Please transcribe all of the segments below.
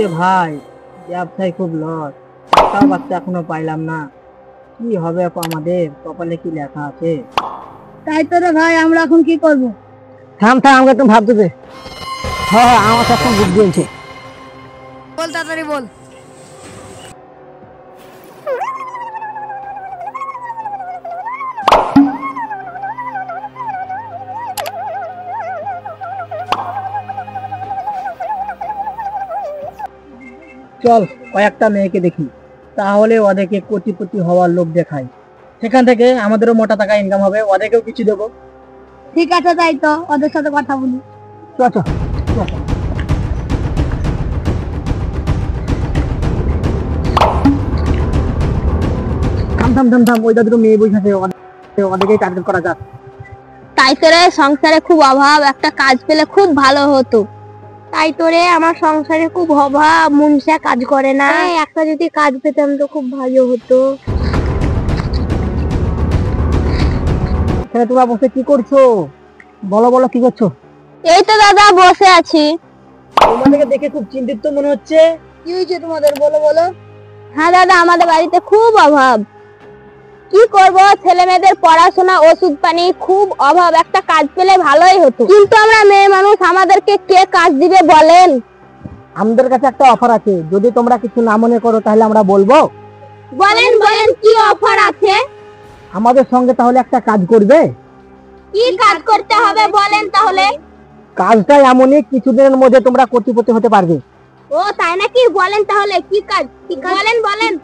রে ভাই, ব্যবসায় খুব লস, একটাও বাচ্চা এখনো পাইলাম না। কি হবে আমাদের, কপালে কি লেখা আছে? তাই তো রে ভাই, আমরা এখন কি করব? থাম থাম, আমাকে একটু ভাবতে দে। হ্যাঁ, আমার কাছে বুদ্ধি হয়েছে। বল তাড়াতাড়ি বল। চল কয়েকটা মেয়েকে দেখি, তাহলে ওদেরকে কোটিপতি হওয়ার লোভ দেখাই। সেখান থেকে আমাদেরও মোটা টাকা ইনকাম হবে, ওদেরকেও কিছু দেবো। ঠিক আছে, তাই তো ওদের সাথে কথা বলি। চল চল চল। থাম থাম থাম থাম, ওই দুটো মেয়ে বসে আছে, ওদেরকে টার্গেট করা যাক। তাই তো রে, সংসারে খুব অভাব, একটা কাজ পেলে খুব ভালো হতো। তাই তো রে, আমার সংসারে খুব অভাব, মনসা কাজ করে না, একটা যদি কাজ পেতাম তো খুব ভালো হতো। এখানে তোমরা বসে কি করছো? বলো বলো, কি করছো? এই তো দাদা বসে আছি। তোমাদেরকে দেখে খুব চিন্তিত মনে হচ্ছে। কি হয়েছে তোমাদের, বলো বলো। হ্যাঁ দাদা, আমাদের বাড়িতে খুব অভাব। কি করব, ছেলে মেয়েদের পড়াশোনা, ওষুধ পানি খুব অভাব, একটা কাজ পেলে ভালোই হতো, কিন্তু আমরা মেয়ে মানুষ, আমাদেরকে কে কাজ দিবে বলেন? আমাদের কাছে একটা অফার আছে, যদি তোমরা কিছু না মনে করো তাহলে আমরা বলবো। বলেন বলেন, কি অফার আছে? আমাদের সঙ্গে তাহলে একটা কাজ করবে? কি কাজ করতে হবে বলেন তাহলে। কাজটা এমনই, কিছুদিনের মধ্যে তোমরা কোটিপতি হতে পারবে। ও তাই নাকি, বলেন তাহলে কি কাজ, বলেন বলেন।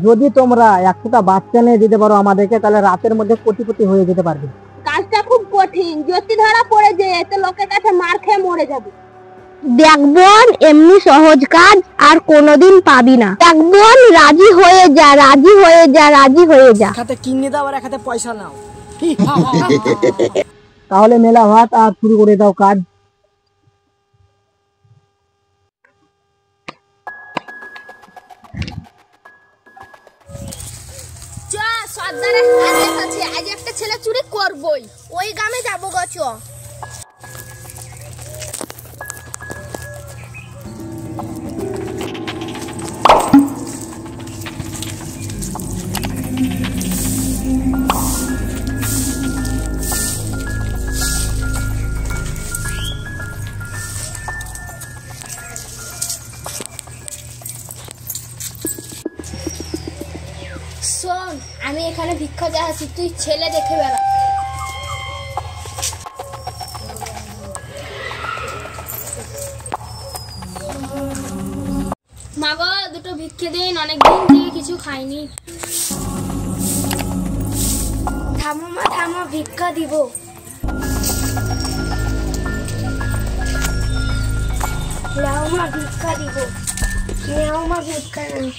যদি তোমরা 100টা বাচ্চা নিয়ে দিতে পারো আমাদেরকে, তাহলে রাতের মধ্যে কোটিপতি হয়ে যেতে পারবে। কাজটা খুব কঠিন, যদি ধরা পড়ে যায় তো লোকের কাছে মার খেয়ে মরে যাবে। দেখবন, এমনি সহজ কাজ আর কোনোদিন পাবি না। দেখবন, রাজি হয়ে যা, রাজি হয়ে যা, রাজি হয়ে যা। খাতে কিনে দাও আর খাতে পয়সা নাও। তাহলে মেলা ভাত আর শুরু করে দাও কাজ। আজ একটা ছেলে চুরি করবই, ওই গ্রামে যাবো গো। চ শোন, আমি এখানে ভিক্ষা চাইছি, তুই ছেলে দেখে বেড়া। মাগো, দুটো ভিক্ষে দিন, অনেকদিন থেকে কিছু খাইনি। থামো মা থামো, ভিক্ষা দিব। লাও মা, ভিক্ষা দিব। লাও মা, ভিক্ষা নেই।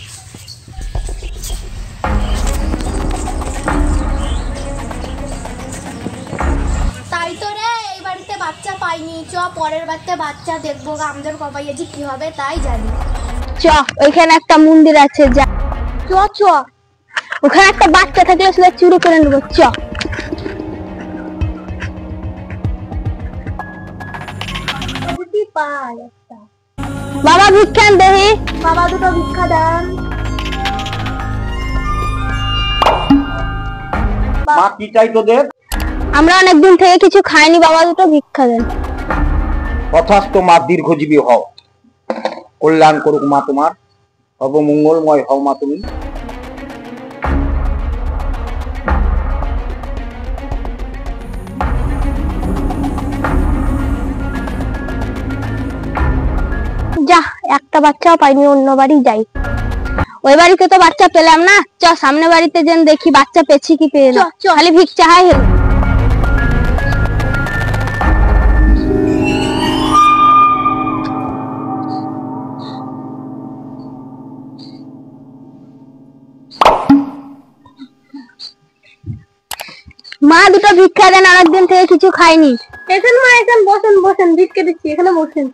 তাই তো রে, এই বাড়িতে বাচ্চা পাইনি, চ পরের বাড়িতে বাচ্চা দেখবো, আমাদের কপাইয়ে যে কি হবে তাই জানি। চ, ওইখানে একটা মন্দির আছে, যা। চ চ, ওখানে একটা বাচ্চা থাকলে সেটা চুরি করে নেবো। চ। বাবা ভিক্ষা দেহি। বাবা দুটো ভিক্ষা দেন। মা, কি চাই তোদের? আমরা অনেকদিন থেকে কিছু খাইনি, বাবা দুটো ভিক্ষা দেন। তথাস্ত মা, দীর্ঘজীবী হও, কল্যাণ করুক মা তোমার, সর্বমঙ্গলময় হও মা তুমি। যা, একটা বাচ্চাও পাইনি, অন্য বাড়ি যাই। ওই বাড়িতে তো বাচ্চা পেলাম না, চ সামনে বাড়িতে যেন দেখি বাচ্চা পেছি কি পেয়ে না, খালি ভিক্ষা হাই হেল। মা দুটো ভিক্ষা দেন, অনেকদিন থেকে কিছু খাইনি। এখানে মা, এখানে বসেন বসেন, ভিক্ষা দিচ্ছি, এখানে বসেন।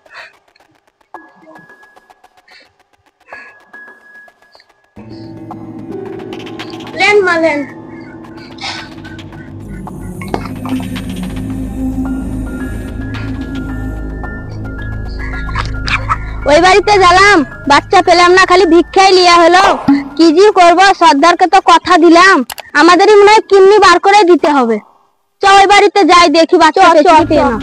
লেন মা লেন। ওই বাড়িতে গেলাম, বাচ্চা পেলাম না, খালি ভিক্ষাই লিয়া হলো। কি জি করবো, সর্দারকে তো কথা দিলাম, আমাদেরই মনে হয় কিডনি বার করে দিতে হবে। চ ওই বাড়িতে যাই, দেখি বাচ্চা পেয়েছি না।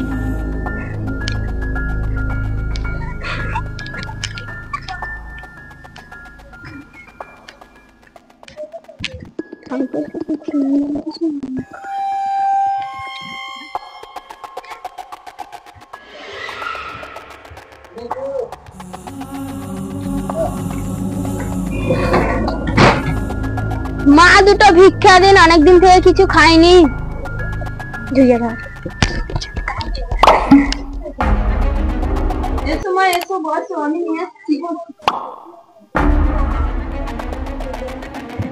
মা দুটো ভিক্ষা দিন, অনেকদিন থেকে কিছু খাইনি।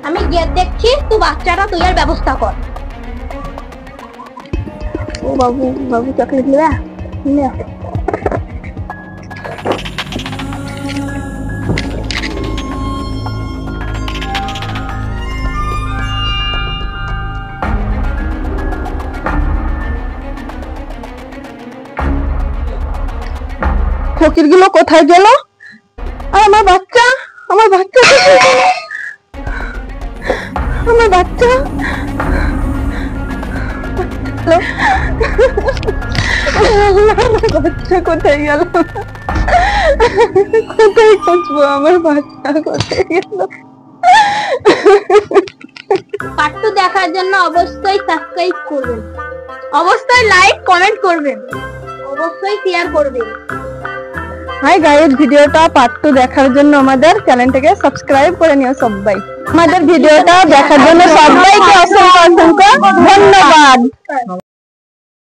আমি গেট দেখছি, তুই বাচ্চাটা তুই আর ব্যবস্থা কর। ও বাবু, বাবু চকলেট নেবা? ফকির গুলো কোথায় গেল? আর আমার বাচ্চা, আমার বাচ্চা, আমার বাচ্চা, বাচ্চা কোথায় গেল? কোথায় খুঁজবো আমার বাচ্চা, কোথায় গেল? পার্ট 2 দেখার জন্য অবশ্যই সাবস্ক্রাইব করবেন, অবশ্যই লাইক কমেন্ট করবেন, অবশ্যই শেয়ার করবেন। হাই গাইস, ভিডিওটা পার্ট 2 দেখার জন্য আমাদের চ্যানেলটাকে সাবস্ক্রাইব করে নিও সবাই। আমাদের ভিডিওটা দেখার জন্য সবাইকে অসংখ্য ধন্যবাদ।